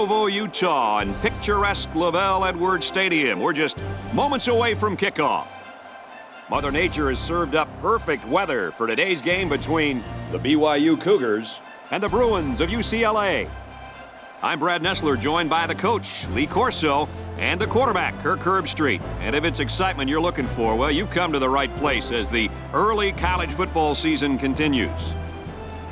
Provo, Utah, and picturesque Lavelle Edwards Stadium. We're just moments away from kickoff. Mother Nature has served up perfect weather for today's game between the BYU Cougars and the Bruins of UCLA. I'm Brad Nessler, joined by the coach, Lee Corso, and the quarterback, Kirk Herbstreit. And if it's excitement you're looking for, well, you've come to the right place as the early college football season continues.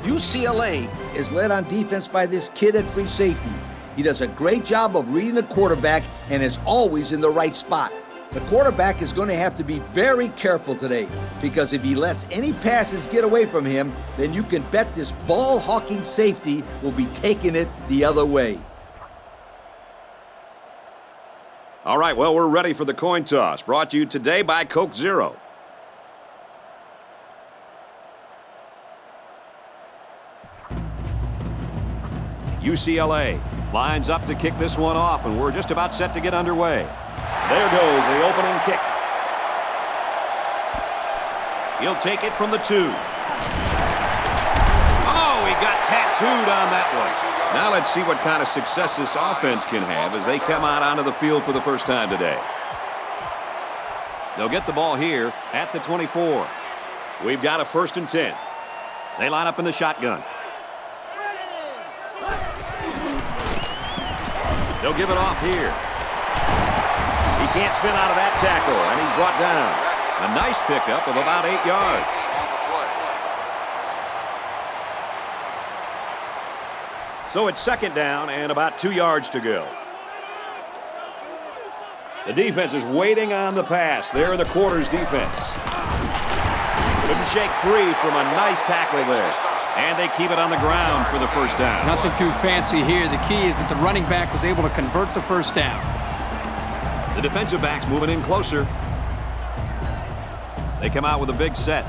UCLA is led on defense by this kid at free safety. He does a great job of reading the quarterback and is always in the right spot. The quarterback is going to have to be very careful today because if he lets any passes get away from him, then you can bet this ball-hawking safety will be taking it the other way. All right, well, we're ready for the coin toss, brought to you today by Coke Zero. UCLA lines up to kick this one off, and we're just about set to get underway. There goes the opening kick. He'll take it from the 2. Oh, he got tattooed on that one. Now let's see what kind of success this offense can have as they come out onto the field for the first time today. They'll get the ball here at the 24. We've got a 1st and 10. They line up in the shotgun. They'll give it off here. He can't spin out of that tackle, and he's brought down. A nice pickup of about 8 yards. So it's 2nd down and about 2 yards to go. The defense is waiting on the pass. They're in the quarters defense. Couldn't shake free from a nice tackle there. And they keep it on the ground for the 1st down. Nothing too fancy here. The key is that the running back was able to convert the 1st down. The defensive back's moving in closer. They come out with a big set.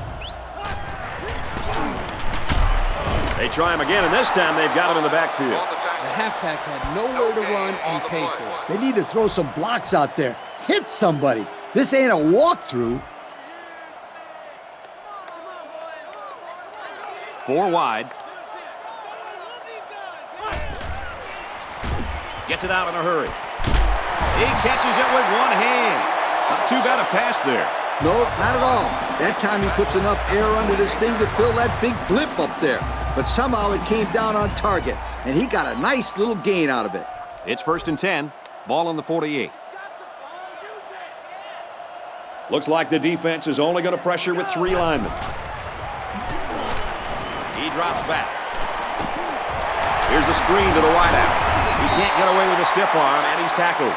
They try him again, and this time they've got him in the backfield. The halfback had nowhere to run, and he paid for it. They need to throw some blocks out there. Hit somebody. This ain't a walkthrough. 4 wide. Gets it out in a hurry. He catches it with one hand. Not too bad a pass there. No, not at all. That time he puts enough air under this thing to fill that big blimp up there. But somehow it came down on target, and he got a nice little gain out of it. It's 1st and 10. Ball on the 48. Looks like the defense is only going to pressure with 3 linemen. He drops back. Here's the screen to the wideout. He can't get away with a stiff arm, and he's tackled.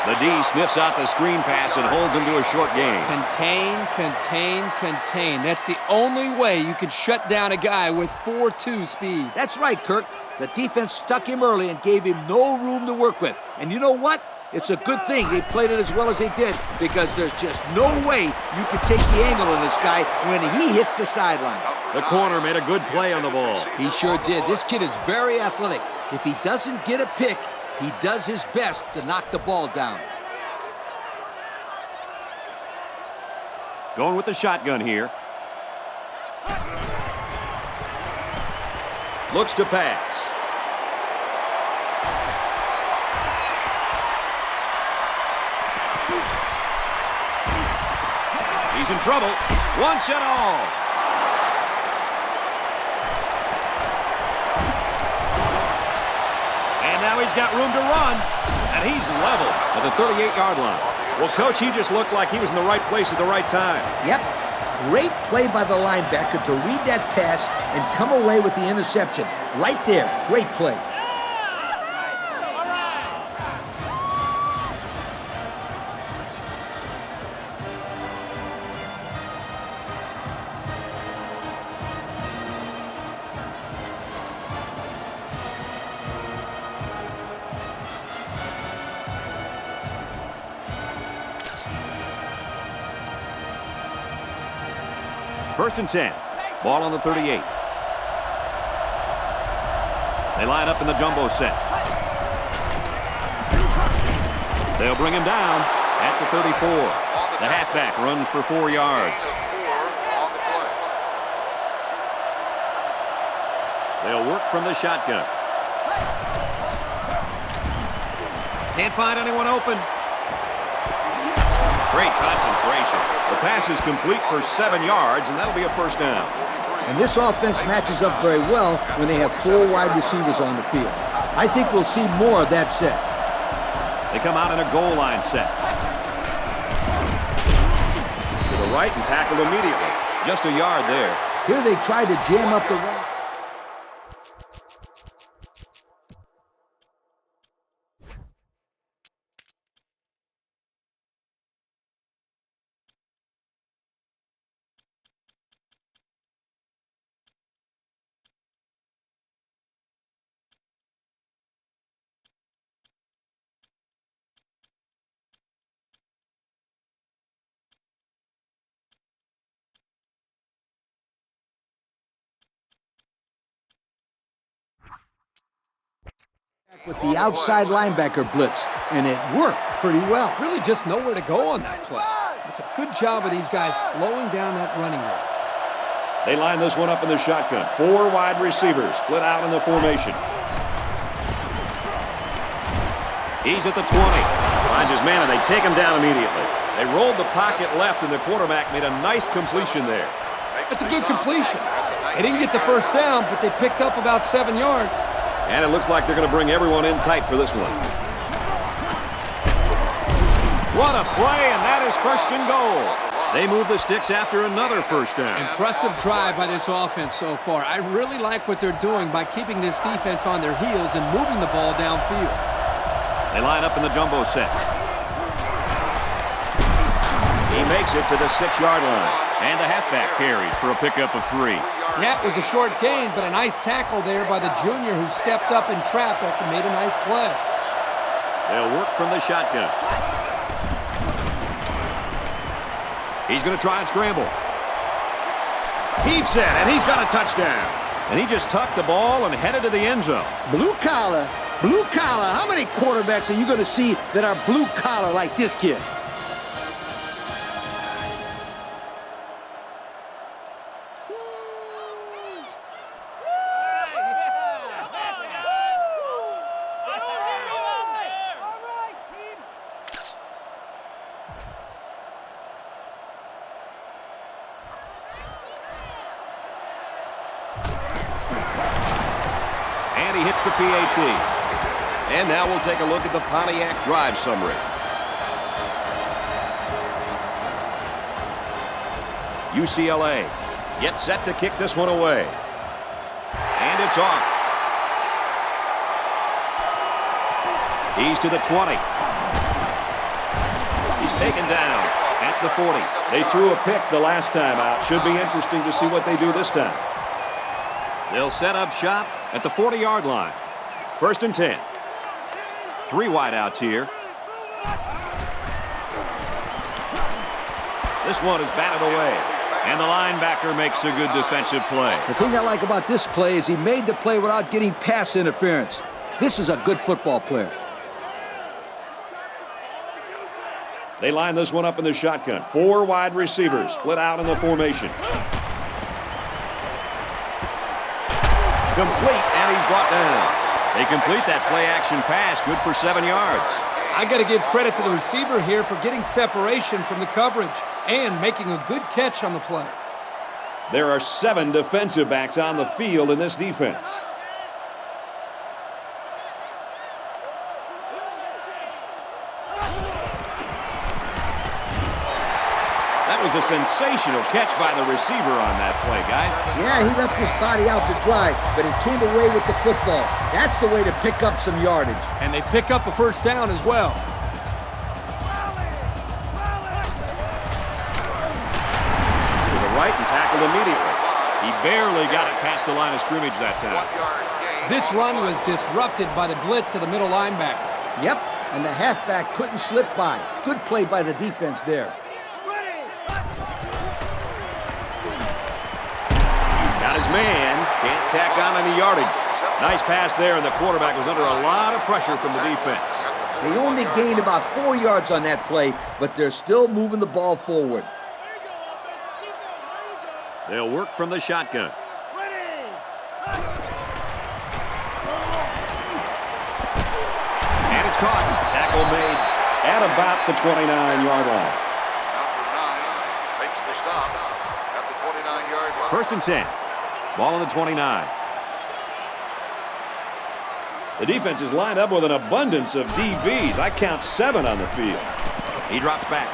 The D sniffs out the screen pass and holds him to a short gain. Contain, contain, contain. That's the only way you can shut down a guy with 4.2 speed. That's right, Kirk. The defense stuck him early and gave him no room to work with. And you know what? It's a good thing they played it as well as they did because there's just no way you can take the angle on this guy when he hits the sideline. The corner made a good play on the ball. He sure did. This kid is very athletic. If he doesn't get a pick, he does his best to knock the ball down. Going with the shotgun here. Looks to pass. He's in trouble. Once and all. And now he's got room to run. And he's level at the 38-yard line. Well, Coach, he just looked like he was in the right place at the right time. Yep. Great play by the linebacker to read that pass and come away with the interception. Right there. Great play. First and 10. Ball on the 38. They line up in the jumbo set. They'll bring him down at the 34. The halfback runs for 4 yards. They'll work from the shotgun. Can't find anyone open. Great concentration. The pass is complete for 7 yards, and that'll be a first down. And this offense matches up very well when they have 4 wide receivers on the field. I think we'll see more of that set. They come out in a goal line set. To the right and tackled immediately. Just a yard there. Here they try to jam up the run. With the outside linebacker blitz, and it worked pretty well. Really just nowhere to go on that play. It's a good job of these guys slowing down that running game. They line this one up in the shotgun. 4 wide receivers split out in the formation. He's at the 20. Finds his man, and they take him down immediately. They rolled the pocket left, and the quarterback made a nice completion there. That's a good completion. They didn't get the first down, but they picked up about 7 yards. And it looks like they're going to bring everyone in tight for this one. What a play, and that is first and goal. They move the sticks after another first down. Impressive drive by this offense so far. I really like what they're doing by keeping this defense on their heels and moving the ball downfield. They line up in the jumbo set. He makes it to the 6-yard line. And the halfback carries for a pickup of 3. Yeah, it was a short gain, but a nice tackle there by the junior who stepped up in traffic and made a nice play. They'll work from the shotgun. He's going to try and scramble. Heaps it, and he's got a touchdown. And he just tucked the ball and headed to the end zone. Blue collar, blue collar. How many quarterbacks are you going to see that are blue collar like this kid? And he hits the PAT. And now we'll take a look at the Pontiac drive summary. UCLA gets set to kick this one away. And it's off. He's to the 20. He's taken down at the 40. They threw a pick the last time out. Should be interesting to see what they do this time. They'll set up shop at the 40-yard line. First and 10. 3 wideouts here. This one is batted away. And the linebacker makes a good defensive play. The thing I like about this play is he made the play without getting pass interference. This is a good football player. They line this one up in the shotgun. 4 wide receivers split out in the formation. Complete, and he's brought down. They complete that play-action pass, good for 7 yards. I got to give credit to the receiver here for getting separation from the coverage and making a good catch on the play. There are 7 defensive backs on the field in this defense. That was a sensational catch by the receiver on that play, guys. Yeah, he left his body out to dry, but he came away with the football. That's the way to pick up some yardage. And they pick up a first down as well. To the right and tackled immediately. He barely got it past the line of scrimmage that time. This run was disrupted by the blitz of the middle linebacker. Yep, and the halfback couldn't slip by. Good play by the defense there. Got his man. Can't tack on any yardage. Nice pass there, and the quarterback was under a lot of pressure from the defense. They only gained about 4 yards on that play, but they're still moving the ball forward. They'll work from the shotgun. And it's caught. Tackle made at about the 29-yard line. Number 9 makes the stop at the 29-yard line. First and 10. Ball on the 29. The defense is lined up with an abundance of DBs. I count 7 on the field. He drops back.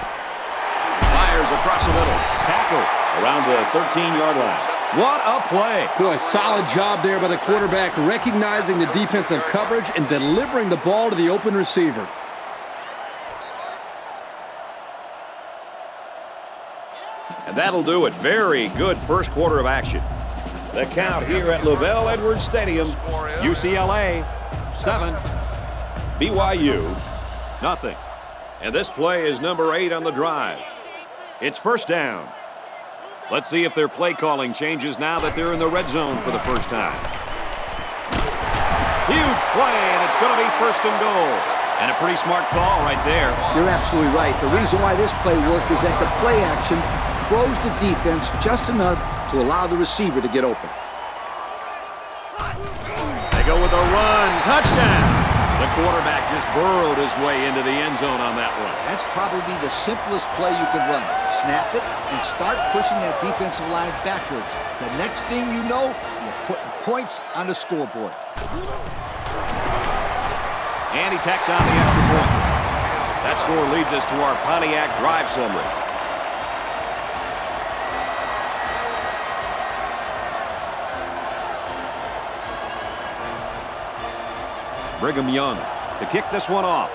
Fires across the middle. Tackle around the 13-yard line. What a play. Boy, solid job there by the quarterback, recognizing the defensive coverage and delivering the ball to the open receiver. And that'll do it. Very good first quarter of action. The count here at Lavelle Edwards Stadium. UCLA 7, BYU nothing. And this play is number 8 on the drive. It's first down. Let's see if their play calling changes now that they're in the red zone for the first time. Huge play, and it's going to be first and goal. And a pretty smart call right there. You're absolutely right. The reason why this play worked is that the play action froze the defense just enough to allow the receiver to get open. They go with a run. Touchdown. The quarterback just burrowed his way into the end zone on that one. That's probably the simplest play you could run. Snap it and start pushing that defensive line backwards. The next thing you know, you're putting points on the scoreboard. And he tacks on the extra point. That score leads us to our Pontiac drive summary. Brigham Young to kick this one off.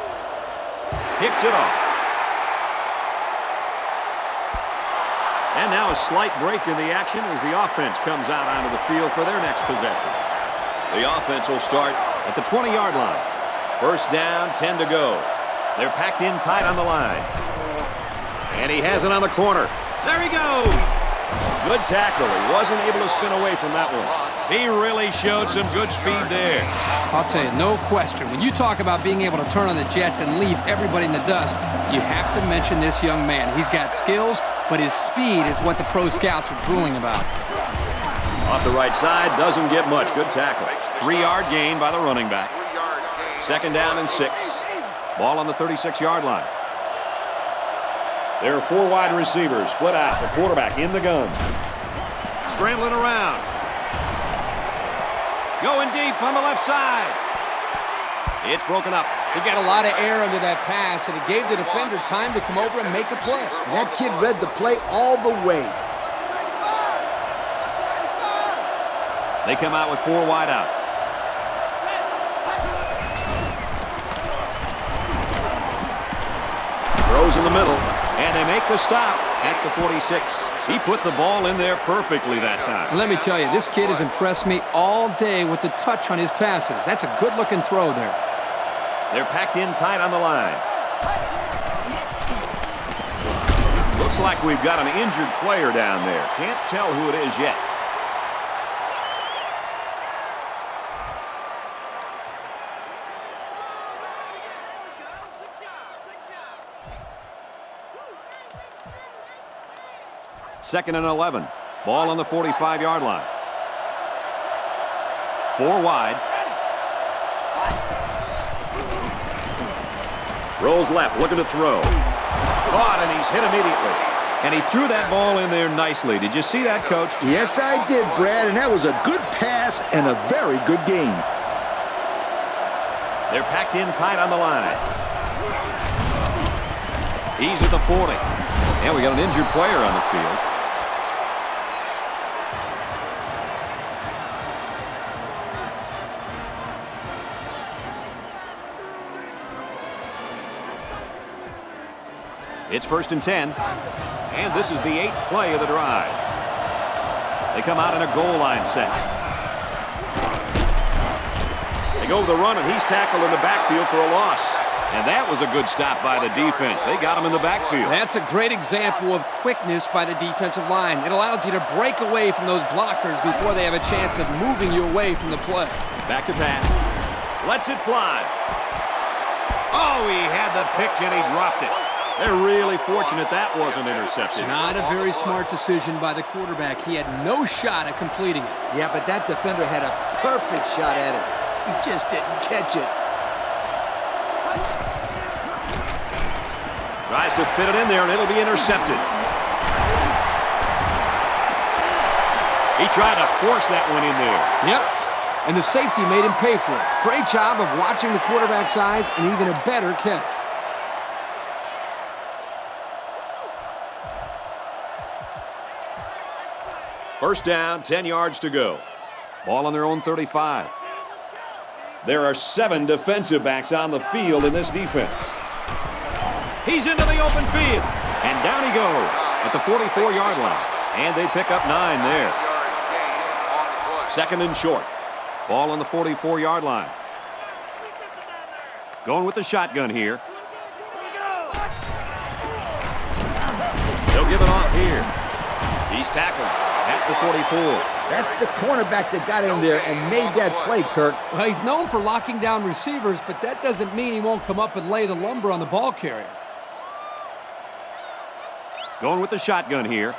Kicks it off. And now a slight break in the action as the offense comes out onto the field for their next possession. The offense will start at the 20-yard line. First down, 10 to go. They're packed in tight on the line. And he has it on the corner. There he goes. Good tackle. He wasn't able to spin away from that one. He really showed some good speed there. I'll tell you, no question. When you talk about being able to turn on the Jets and leave everybody in the dust, you have to mention this young man. He's got skills, but his speed is what the pro scouts are drooling about. Off the right side, doesn't get much. Good tackle. 3-yard gain by the running back. Second down and 6. Ball on the 36-yard line. There are 4 wide receivers split out. The quarterback in the gun. Scrambling around. Going deep on the left side. It's broken up. He got a lot of air under that pass, and it gave the defender time to come over and make a play. And that kid read the play all the way. They come out with 4 wide out. Throws in the middle, and they make the stop at the 46. He put the ball in there perfectly that time. Let me tell you, this kid has impressed me all day with the touch on his passes. That's a good-looking throw there. They're packed in tight on the line. Looks like we've got an injured player down there. Can't tell who it is yet. Second and 11. Ball on the 45-yard line. 4 wide. Rolls left, looking to throw. Caught, and he's hit immediately. And he threw that ball in there nicely. Did you see that, Coach? Yes, I did, Brad, and that was a good pass and a very good game. They're packed in tight on the line. He's at the 40. And we got an injured player on the field. It's first and 10, and this is the 8th play of the drive. They come out in a goal line set. They go with the run, and he's tackled in the backfield for a loss. And that was a good stop by the defense. They got him in the backfield. That's a great example of quickness by the defensive line. It allows you to break away from those blockers before they have a chance of moving you away from the play. Back to pass. Lets it fly. Oh, he had the pitch, and he dropped it. They're really fortunate that wasn't intercepted. Not a very smart decision by the quarterback. He had no shot at completing it. Yeah, but that defender had a perfect shot at it. He just didn't catch it. Tries to fit it in there, and it'll be intercepted. He tried to force that one in there. Yep. And the safety made him pay for it. Great job of watching the quarterback's eyes and even a better catch. First down, 10 yards to go. Ball on their own 35. There are 7 defensive backs on the field in this defense. He's into the open field. And down he goes at the 44-yard line. And they pick up 9 there. Second and short. Ball on the 44-yard line. Going with the shotgun here. They'll give it off here. He's tackled at the 44. That's the cornerback that got in there and made that play, Kirk. Well, he's known for locking down receivers, but that doesn't mean he won't come up and lay the lumber on the ball carrier. Going with the shotgun here.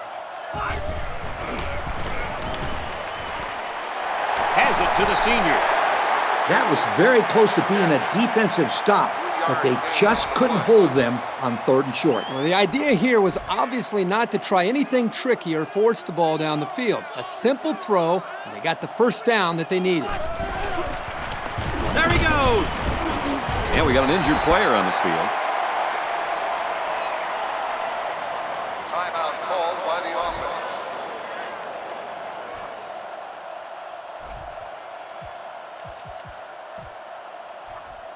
Has it to the senior. That was very close to being a defensive stop, but they just couldn't hold them on 3rd and short. Well, the idea here was obviously not to try anything tricky or force the ball down the field. A simple throw, and they got the first down that they needed. There he goes. And we got an injured player on the field. Timeout called by the offense.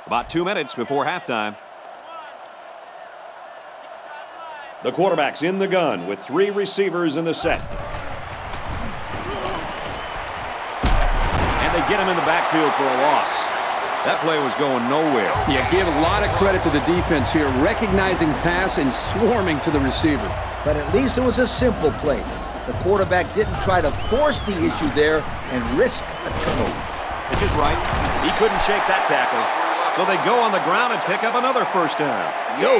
About 2 minutes before halftime. The quarterback's in the gun with 3 receivers in the set. And they get him in the backfield for a loss. That play was going nowhere. Yeah, give a lot of credit to the defense here, recognizing pass and swarming to the receiver. But at least it was a simple play. The quarterback didn't try to force the issue there and risk a turnover. Pitch is right. He couldn't shake that tackle. So they go on the ground and pick up another first down. Yo,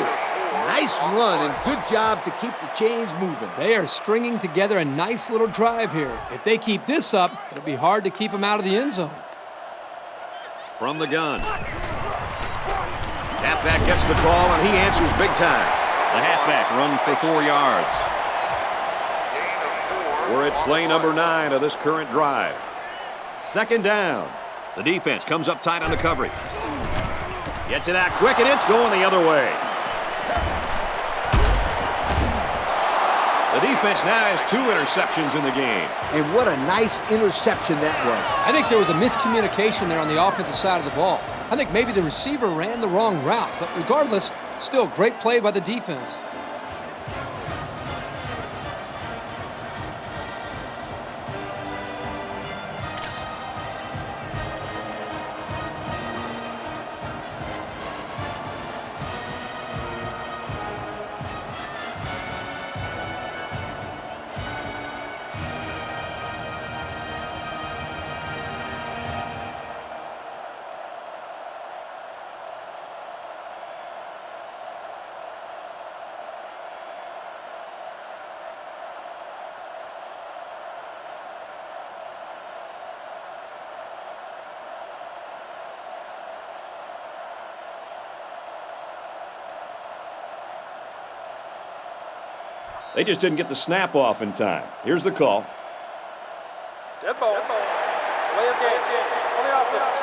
nice run and good job to keep the chains moving. They are stringing together a nice little drive here. If they keep this up, it'll be hard to keep them out of the end zone. From the gun. Halfback gets the call, and he answers big time. The halfback runs for 4 yards. We're at play number 9 of this current drive. Second down. The defense comes up tight on the coverage. Gets it out quick, and it's going the other way. The defense now has 2 interceptions in the game. And what a nice interception that was. I think there was a miscommunication there on the offensive side of the ball. I think maybe the receiver ran the wrong route, but regardless, still great play by the defense. They just didn't get the snap off in time. Here's the call. Dead ball. Play of game on the offense.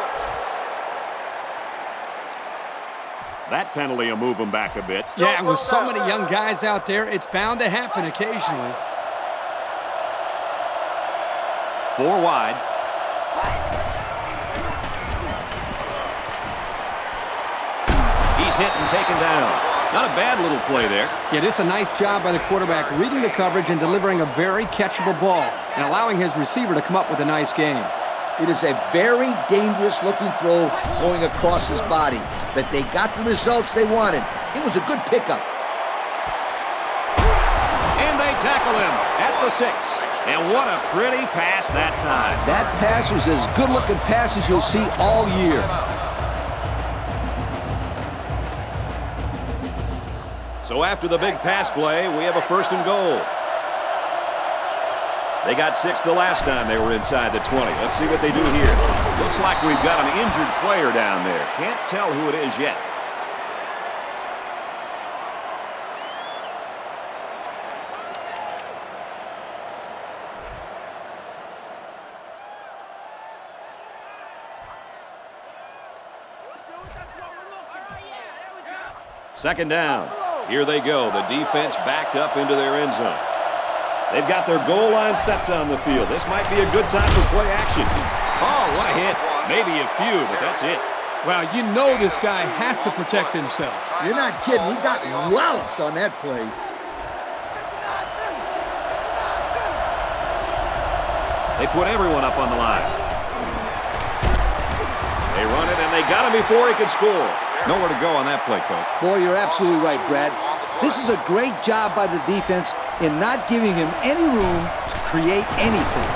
That penalty will move them back a bit. Yeah, with so many young guys out there, it's bound to happen occasionally. 4 wide. He's hit and taken down. Not a bad little play there. Yeah, this is a nice job by the quarterback reading the coverage and delivering a very catchable ball and allowing his receiver to come up with a nice game. It is a very dangerous-looking throw going across his body, but they got the results they wanted. It was a good pickup. And they tackle him at the 6. And what a pretty pass that time. That pass was as good-looking pass as you'll see all year. So after the big pass play, we have a 1st and goal. They got 6 the last time they were inside the 20. Let's see what they do here. Looks like we've got an injured player down there. Can't tell who it is yet. Second down. Here they go. The defense backed up into their end zone. They've got their goal line sets on the field. This might be a good time for play action. Oh, what a hit. Maybe a few, but that's it. Well, you know this guy has to protect himself. You're not kidding. He got walloped on that play. They put everyone up on the line. They run it, and they got him before he could score. Nowhere to go on that play, Coach. Boy, you're absolutely right, Brad. This is a great job by the defense in not giving him any room to create anything.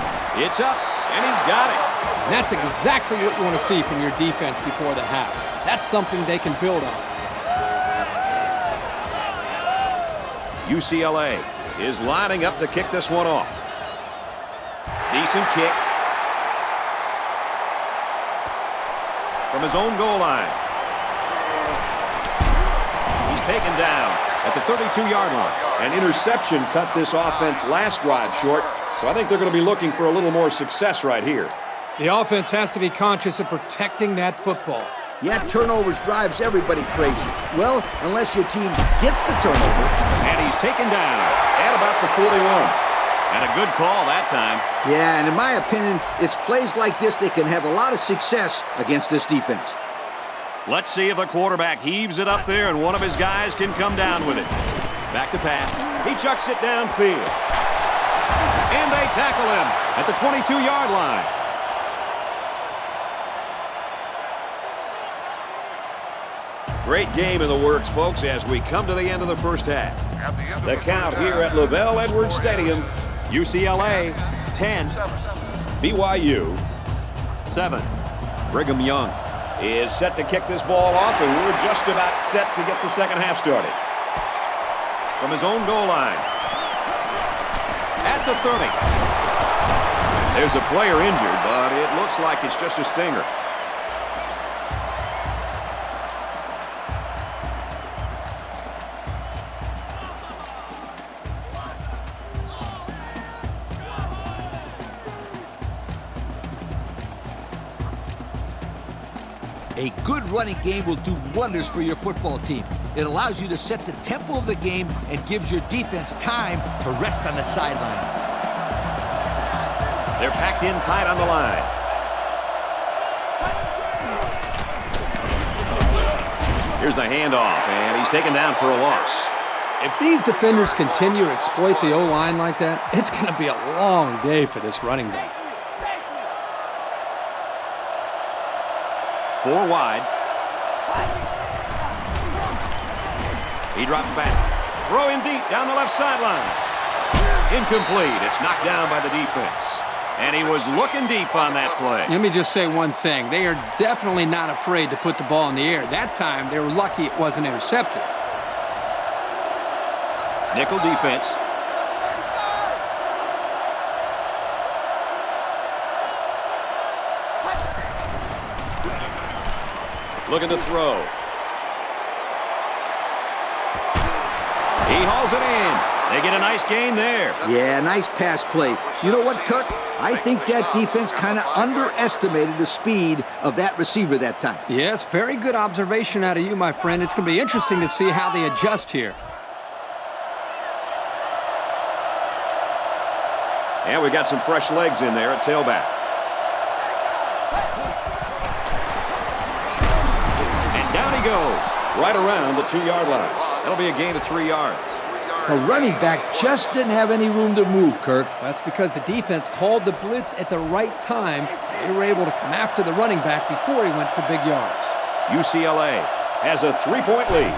It's up, and he's got it. And that's exactly what you want to see from your defense before the half. That's something they can build on. UCLA is lining up to kick this one off. Decent kick. From his own goal line. He's taken down at the 32-yard line. An interception cut this offense last drive short, so I think they're going to be looking for a little more success right here. The offense has to be conscious of protecting that football. Yeah, turnovers drives everybody crazy. Well, unless your team gets the turnover. And he's taken down at about the 41. And a good call that time. Yeah, and in my opinion, it's plays like this that can have a lot of success against this defense. Let's see if the quarterback heaves it up there and one of his guys can come down with it. Back to pass. He chucks it downfield. And they tackle him at the 22-yard line. Great game in the works, folks, as we come to the end of the first half. The count here at Lavelle Edwards Stadium, UCLA 10, BYU 7. Brigham Young is set to kick this ball off, and we're just about set to get the second half started. From his own goal line. At the 30. There's a player injured, but it looks like it's just a stinger. A good running game will do wonders for your football team. It allows you to set the tempo of the game and gives your defense time to rest on the sidelines. They're packed in tight on the line. Here's the handoff, and he's taken down for a loss. If these defenders continue to exploit the O-line like that, it's going to be a long day for this running back. 4 wide. He drops back. Throw him deep down the left sideline. Incomplete. It's knocked down by the defense. And he was looking deep on that play. Let me just say one thing. They are definitely not afraid to put the ball in the air. That time, they were lucky it wasn't intercepted. Nickel defense. Looking to throw. He hauls it in. They get a nice gain there. Yeah, nice pass play. You know what, Kirk? I think that defense kind of underestimated the speed of that receiver that time. Yes, very good observation out of you, my friend. It's going to be interesting to see how they adjust here. And we got some fresh legs in there at tailback. And down he goes, right around the 2-yard line. That'll be a gain of 3 yards. The running back just didn't have any room to move, Kirk. That's because the defense called the blitz at the right time. They were able to come after the running back before he went for big yards. UCLA has a 3-point lead.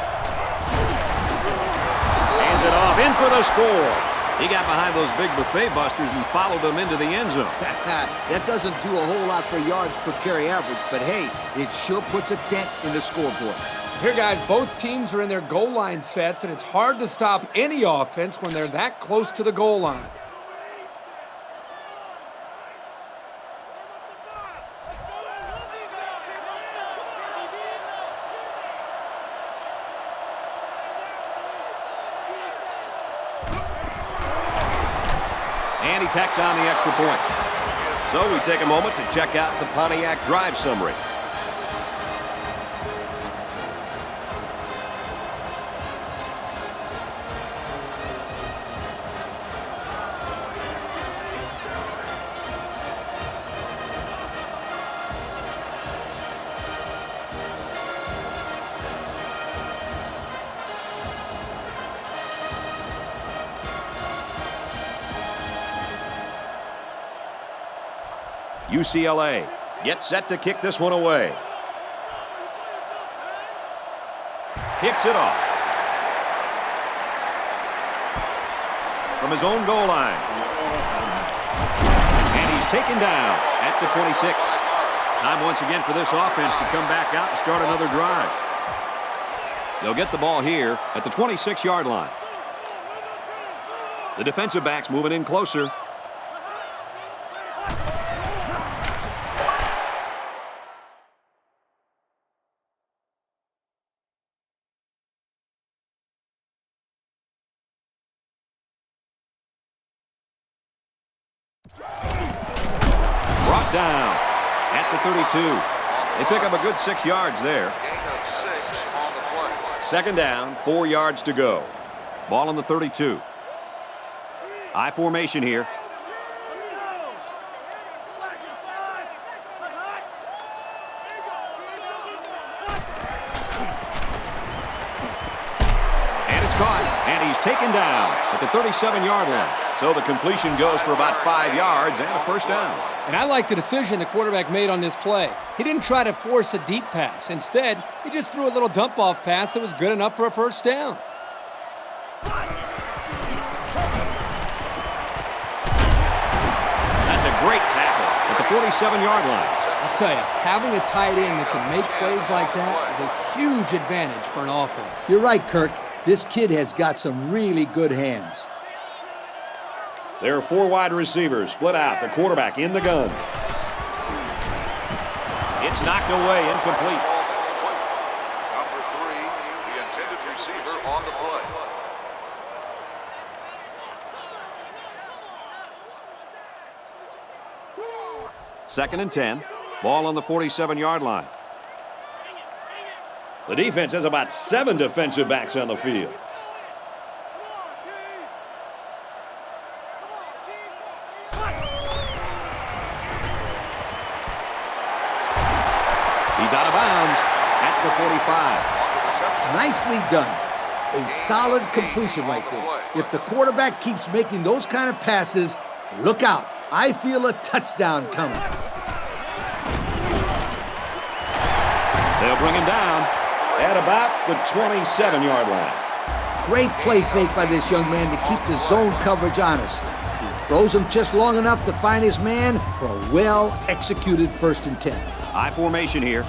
Hands it off, in for the score. He got behind those big buffet busters and followed them into the end zone. That doesn't do a whole lot for yards per carry average, but hey, it sure puts a dent in the scoreboard. Here, guys, both teams are in their goal line sets, and it's hard to stop any offense when they're that close to the goal line. And he tacks on the extra point. So we take a moment to check out the Pontiac drive summary. UCLA gets set to kick this one away. Kicks it off. From his own goal line. And he's taken down at the 26. Time once again for this offense to come back out and start another drive. They'll get the ball here at the 26-yard line. The defensive backs moving in closer. Brought down at the 32. They pick up a good 6 yards there. Gain of 6 on the play. Second down, 4 yards to go. Ball on the 32. I formation here. And it's caught. And he's taken down at the 37-yard line. So the completion goes for about 5 yards and a first down. And I like the decision the quarterback made on this play. He didn't try to force a deep pass. Instead, he just threw a little dump-off pass that was good enough for a first down. That's a great tackle at the 47-yard line. I'll tell you, having a tight end that can make plays like that is a huge advantage for an offense. You're right, Kirk. This kid has got some really good hands. There are 4 wide receivers split out. The quarterback in the gun. It's knocked away, incomplete. Number 3, the intended receiver on the play. Second and 10. Ball on the 47-yard line. The defense has about 7 defensive backs on the field. He's out of bounds at the 45. Nicely done. A solid completion right there. If the quarterback keeps making those kind of passes, look out. I feel a touchdown coming. They'll bring him down at about the 27-yard line. Great play fake by this young man to keep the zone coverage honest. He throws him just long enough to find his man for a well-executed 1st and 10. I formation here.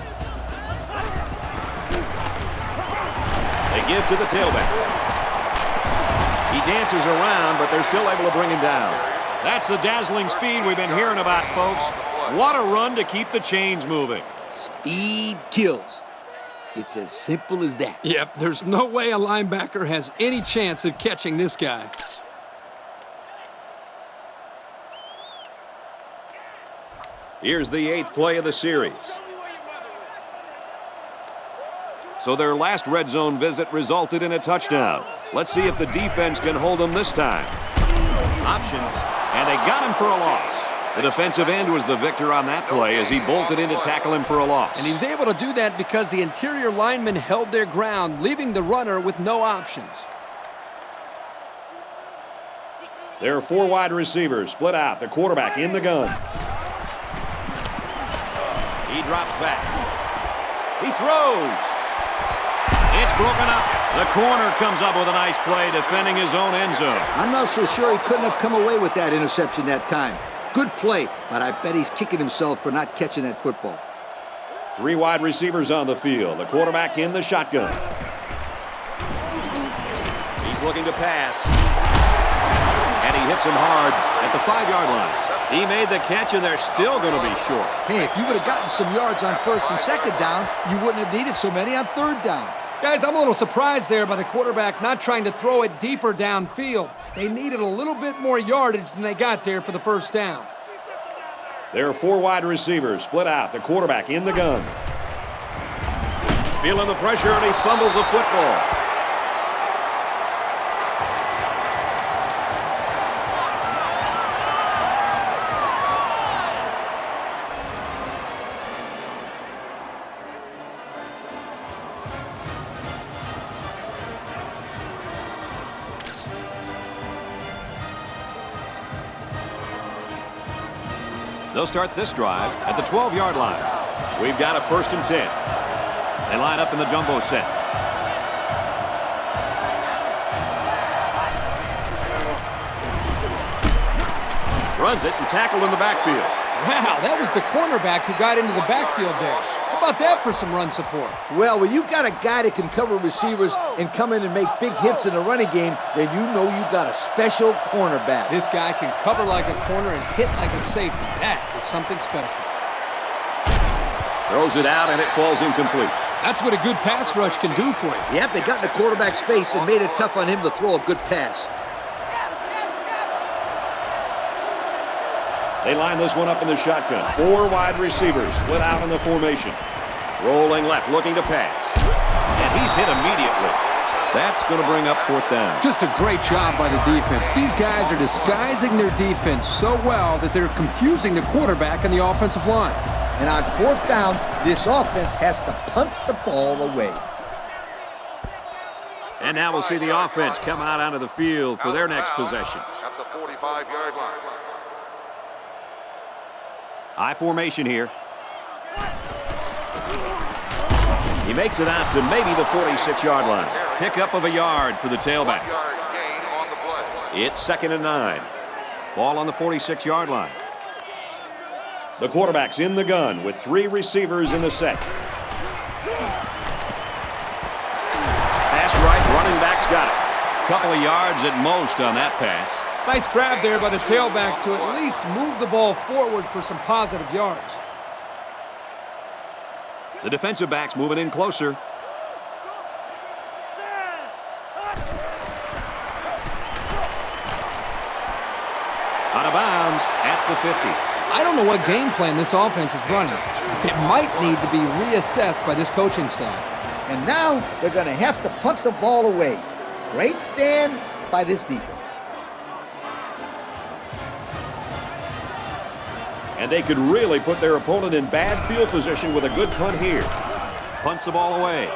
They give to the tailback. He dances around, but they're still able to bring him down. That's the dazzling speed we've been hearing about, folks. What a run to keep the chains moving. Speed kills. It's as simple as that. Yep, there's no way a linebacker has any chance of catching this guy. Here's the 8th play of the series. So their last red zone visit resulted in a touchdown. Let's see if the defense can hold them this time. Option, and they got him for a loss. The defensive end was the victor on that play as he bolted in to tackle him for a loss. And he was able to do that because the interior linemen held their ground, leaving the runner with no options. There are 4 wide receivers split out. The quarterback in the gun. He drops back. He throws. It's broken up. The corner comes up with a nice play defending his own end zone. I'm not so sure he couldn't have come away with that interception that time. Good play, but I bet he's kicking himself for not catching that football. 3 wide receivers on the field. The quarterback in the shotgun. He's looking to pass. And he hits him hard at the 5-yard line. He made the catch, and they're still going to be short. Hey, if you would have gotten some yards on 1st and 2nd down, you wouldn't have needed so many on 3rd down. Guys, I'm a little surprised there by the quarterback not trying to throw it deeper downfield. They needed a little bit more yardage than they got there for the 1st down. There are 4 wide receivers split out. The quarterback in the gun. Feeling the pressure, and he fumbles the football. They'll start this drive at the 12-yard line. We've got a 1st and 10. They line up in the jumbo set. Runs it and tackled in the backfield. Wow, that was the cornerback who got into the backfield there. How about that for some run support? Well, when you've got a guy that can cover receivers and come in and make big hits in the running game, then you know you've got a special cornerback. This guy can cover like a corner and hit like a safety. That is something special. Throws it out, and it falls incomplete. That's what a good pass rush can do for you. Yep, they got in the quarterback's face and made it tough on him to throw a good pass. They line this one up in the shotgun. 4 wide receivers split out in the formation. Rolling left, looking to pass. And he's hit immediately. That's going to bring up 4th down. Just a great job by the defense. These guys are disguising their defense so well that they're confusing the quarterback and the offensive line. And on 4th down, this offense has to punt the ball away. And now we'll see the offense come out onto the field for their next possession. At the 45-yard line. I formation here. He makes it out to maybe the 46-yard line. Pickup of a yard for the tailback. 1-yard gain on the play. It's 2nd and 9. Ball on the 46-yard line. The quarterback's in the gun with 3 receivers in the set. Pass right, running back's got it. Couple of yards at most on that pass. Nice grab there by the tailback to at least move the ball forward for some positive yards. The defensive back's moving in closer. Out of bounds at the 50. I don't know what game plan this offense is running. It might need to be reassessed by this coaching staff. And now they're going to have to punt the ball away. Great stand by this defense. And they could really put their opponent in bad field position with a good punt here. Punts the ball away.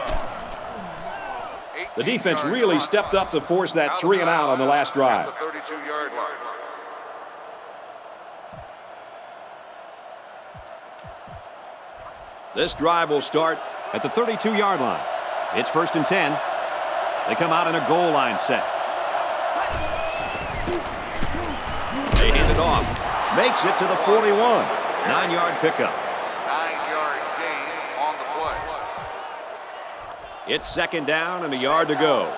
The defense really stepped up to force that 3 and out on the last drive. At the 32-yard line. This drive will start at the 32-yard line. It's 1st and 10. They come out in a goal line set. They hand it off. Makes it to the 41. 9-yard pickup. 9-yard gain on the play. It's 2nd down and a yard to go.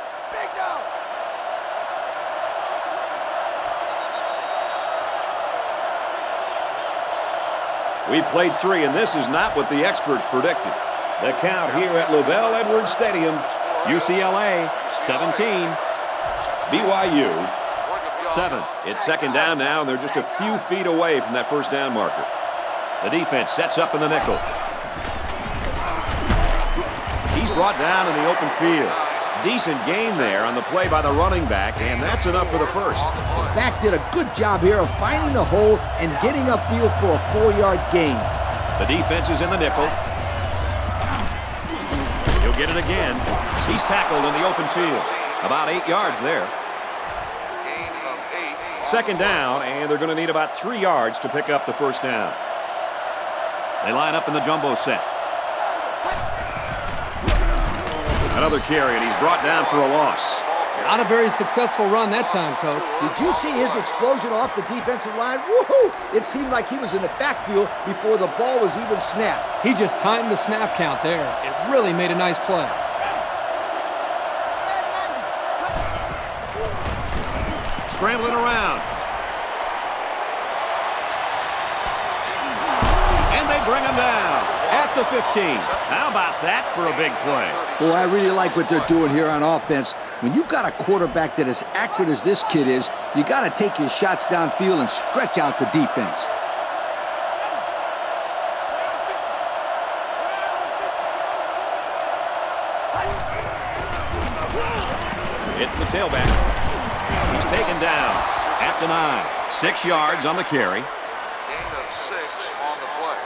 We played 3, and this is not what the experts predicted. The count here at Lavelle Edwards Stadium, UCLA 17, BYU 7. It's 2nd down now, and they're just a few feet away from that 1st down marker. The defense sets up in the nickel. He's brought down in the open field. Decent gain there on the play by the running back, and that's enough for the 1st. The back did a good job here of finding the hole and getting upfield for a 4-yard gain. The defense is in the nickel. He'll get it again. He's tackled in the open field. About 8 yards there. 2nd down, and they're going to need about 3 yards to pick up the 1st down. They line up in the jumbo set. Another carry, and he's brought down for a loss. Not a very successful run that time, Coach. Did you see his explosion off the defensive line? Woohoo! It seemed like he was in the backfield before the ball was even snapped. He just timed the snap count there. It really made a nice play. Scrambling around. And they bring him down at the 15. How about that for a big play? Boy, I really like what they're doing here on offense. When you've got a quarterback that is accurate as this kid is, you got to take your shots downfield and stretch out the defense. It's the tailback. He's taken down at the 9. 6 yards on the carry. Gain of 6 on the play.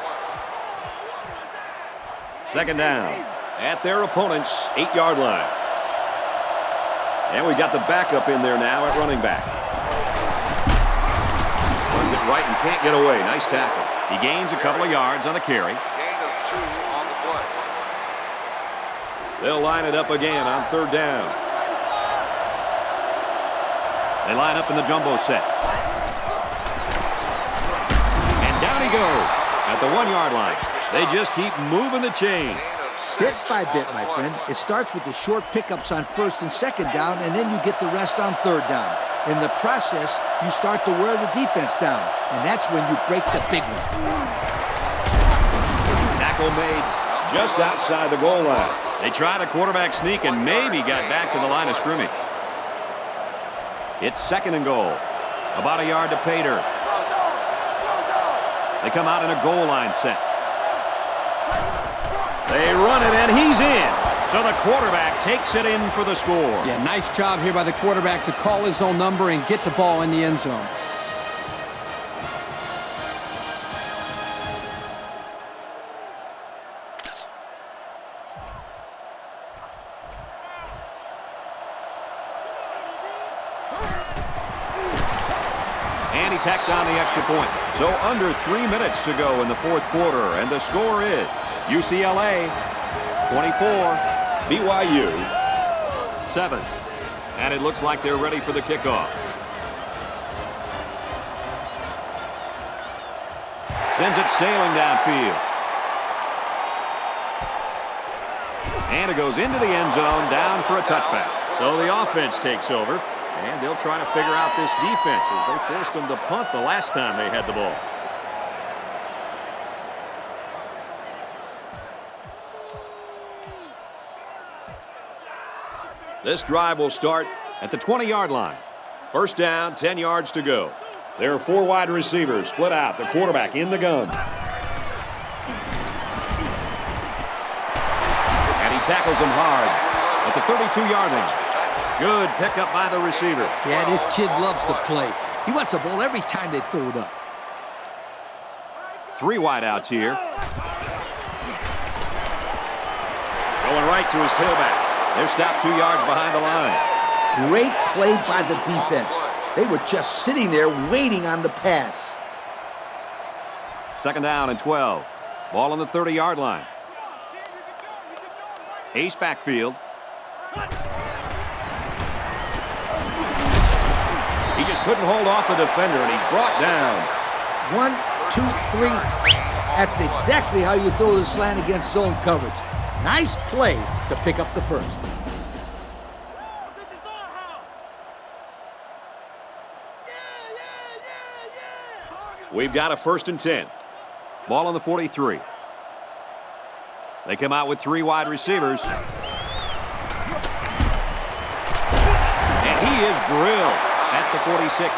2nd down at their opponent's 8-yard line. And we got the backup in there now at running back. Runs it right and can't get away. Nice tackle. He gains a couple of yards on the carry. Gain of 2 on the play. They'll line it up again on 3rd down. They line up in the jumbo set. And down he goes at the 1-yard line. They just keep moving the chain. Bit by bit, my friend. It starts with the short pickups on 1st and 2nd down, and then you get the rest on 3rd down. In the process, you start to wear the defense down, and that's when you break the big one. Tackle made just outside the goal line. They try the quarterback sneak and maybe got back to the line of scrimmage. It's 2nd and goal. About a yard to pay dirt. They come out in a goal line set. They run it, and he's in. So the quarterback takes it in for the score. Yeah, nice job here by the quarterback to call his own number and get the ball in the end zone. And he tacks on the extra point. So under 3 minutes to go in the 4th quarter, and the score is UCLA 24, BYU 7. And it looks like they're ready for the kickoff. Sends it sailing downfield. And it goes into the end zone, down for a touchback. So the offense takes over, and they'll try to figure out this defense as they forced them to punt the last time they had the ball. This drive will start at the 20-yard line. 1st down, 10 yards to go. There are 4 wide receivers split out. The quarterback in the gun. And he tackles him hard at the 32-yard line. Good pickup by the receiver. Yeah, this kid loves to play. He wants the ball every time they throw it up. 3 wideouts here. Going right to his tailback. They're stopped 2 yards behind the line. Great play by the defense. They were just sitting there waiting on the pass. 2nd down and 12. Ball on the 30-yard line. Ace backfield. He just couldn't hold off the defender, and he's brought down. 1, 2, 3. That's exactly how you throw the slant against zone coverage. Nice play to pick up the first. We've got a 1st and 10. Ball on the 43. They come out with 3 wide receivers. And he is drilled at the 46.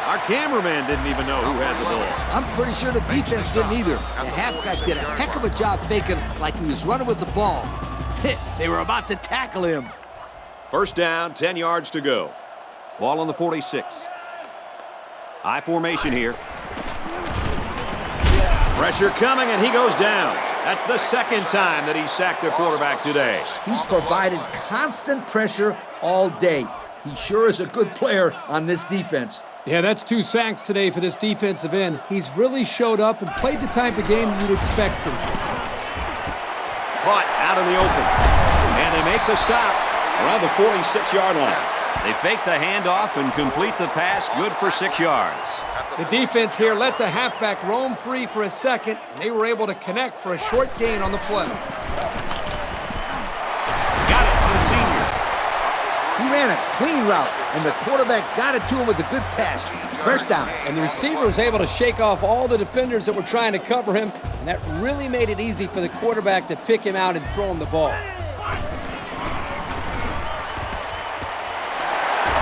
Our cameraman didn't even know who had the ball. I'm pretty sure the defense didn't either. The halfback did a heck of a job faking like he was running with the ball. They were about to tackle him. 1st down, 10 yards to go. Ball on the 46. High formation here. Pressure coming, and he goes down. That's the 2nd time that he sacked a quarterback today. He's provided constant pressure all day. He sure is a good player on this defense. Yeah, that's 2 sacks today for this defensive end. He's really showed up and played the type of game you'd expect from him. Caught out in the open. And they make the stop around the 46-yard line. They fake the handoff and complete the pass, good for 6 yards. The defense here let the halfback roam free for a second, and they were able to connect for a short gain on the play. Got it for the senior. He ran a clean route, and the quarterback got it to him with a good pass. 1st down. And the receiver was able to shake off all the defenders that were trying to cover him, and that really made it easy for the quarterback to pick him out and throw him the ball.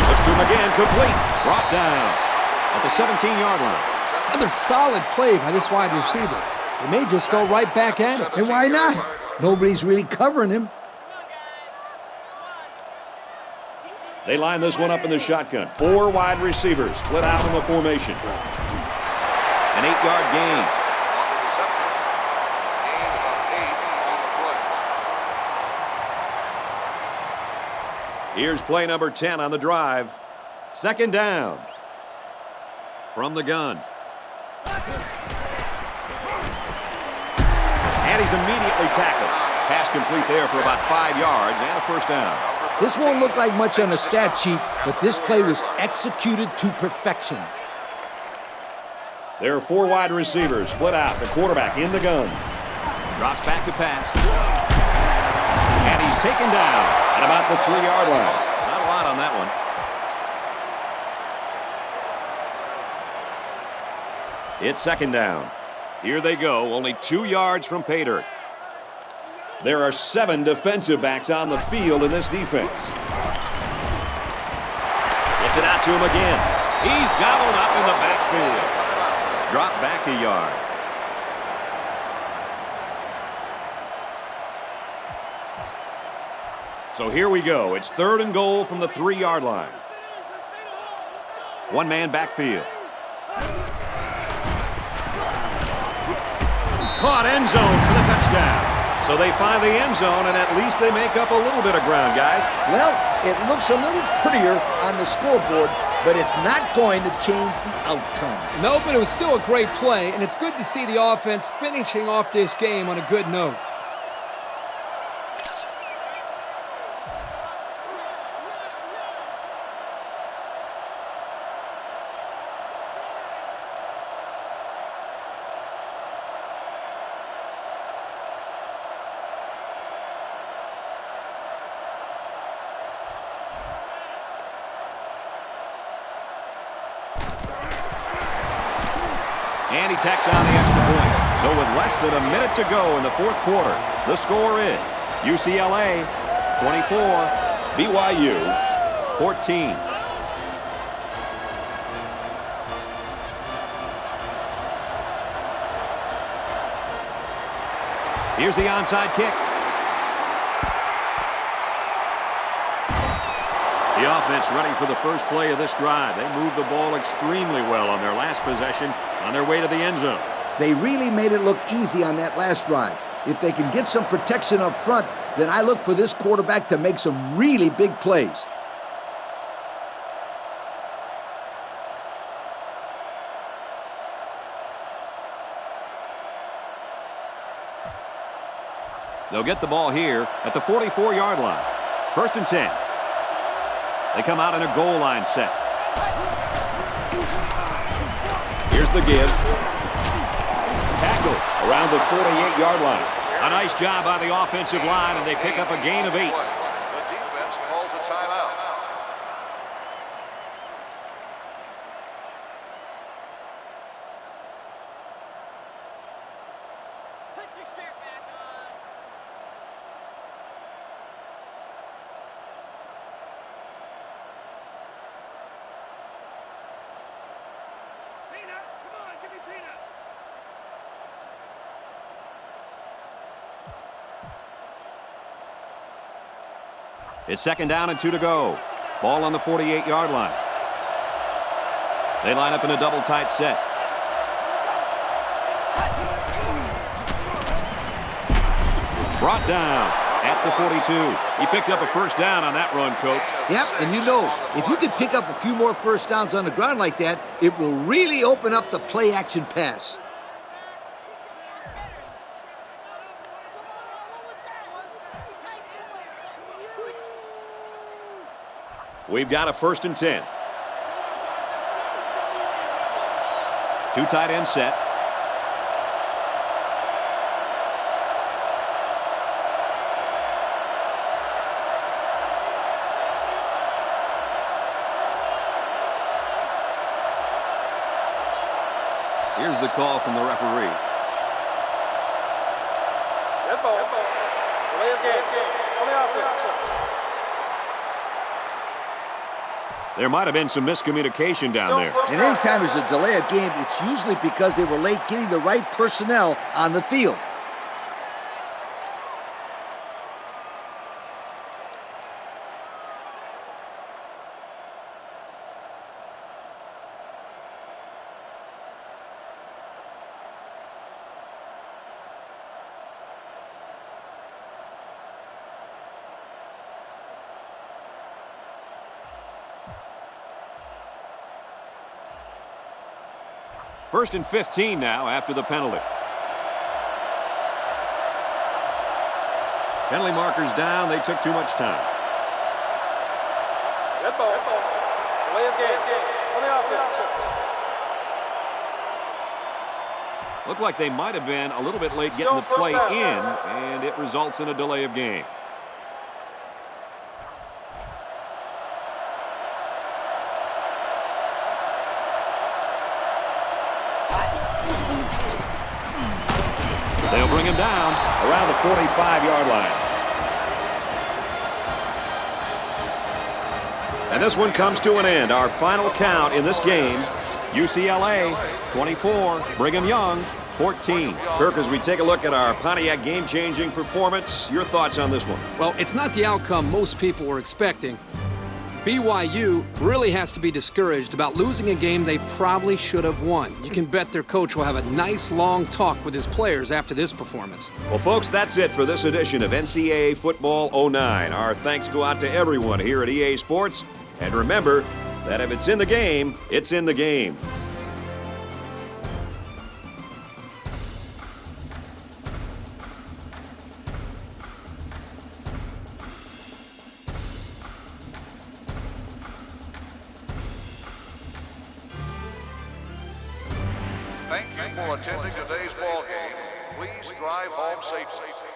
Looks to him again, complete. Brought down at the 17-yard line. Another solid play by this wide receiver. They may just go right back at him. And why not? Nobody's really covering him. They line this one up in the shotgun. 4 wide receivers split out in the formation. An 8-yard gain. Here's play number 10 on the drive. 2nd down. From the gun. And he's immediately tackled. Pass complete there for about 5 yards and a first down. This won't look like much on the stat sheet, but this play was executed to perfection. There are 4 wide receivers split out. The quarterback in the gun. Drops back to pass. And he's taken down at about the 3-yard line. Not a lot on that one. It's second down. Here they go, only 2 yards from pay dirt. There are 7 defensive backs on the field in this defense. Gets it out to him again. He's gobbled up in the backfield. Drop back a yard. So here we go. It's 3rd and goal from the 3-yard line. 1-man backfield. Caught end zone for the touchdown. So they find the end zone, and at least they make up a little bit of ground, guys. Well, it looks a little prettier on the scoreboard, but it's not going to change the outcome. No, but it was still a great play, and it's good to see the offense finishing off this game on a good note. And he tacks on the extra point. So with less than a minute to go in the 4th quarter, the score is UCLA 24, BYU 14. Here's the onside kick. The offense ready for the first play of this drive. They moved the ball extremely well on their last possession on their way to the end zone. They really made it look easy on that last drive. If they can get some protection up front, then I look for this quarterback to make some really big plays. They'll get the ball here at the 44-yard line. 1st and 10. They come out in a goal line set. Here's the give. Tackle around the 48-yard line. A nice job by the offensive line, and they pick up a gain of 8. The defense calls a timeout. Put your shirt back on. Peanuts, come on, give me peanuts. It's 2nd down and 2 to go. Ball on the 48-yard line. They line up in a double tight set. Brought down at the 42. He picked up a first down on that run, Coach. Yep, and you know, if you could pick up a few more first downs on the ground like that, it will really open up the play-action pass. We've got a 1st and 10. 2 tight end set. Here's the call from the referee. Red ball. Delay of game. On the offense. There might have been some miscommunication down there. And anytime there's a delay of game, it's usually because they were late getting the right personnel on the field. First and 15 now after the penalty. Penalty markers down. They took too much time. Red ball. Delay of game. On the offense. Looked like they might have been a little bit late getting the play in, and it results in a delay of game. They'll bring him down around the 45-yard line. And this one comes to an end. Our final count in this game, UCLA 24, Brigham Young 14. Kirk, as we take a look at our Pontiac game-changing performance, your thoughts on this one? Well, it's not the outcome most people were expecting. BYU really has to be discouraged about losing a game they probably should have won. You can bet their coach will have a nice long talk with his players after this performance. Well, folks, that's it for this edition of NCAA Football 09. Our thanks go out to everyone here at EA Sports. And remember that if it's in the game, it's in the game. Thank you for attending today's ball game. Please drive home safely.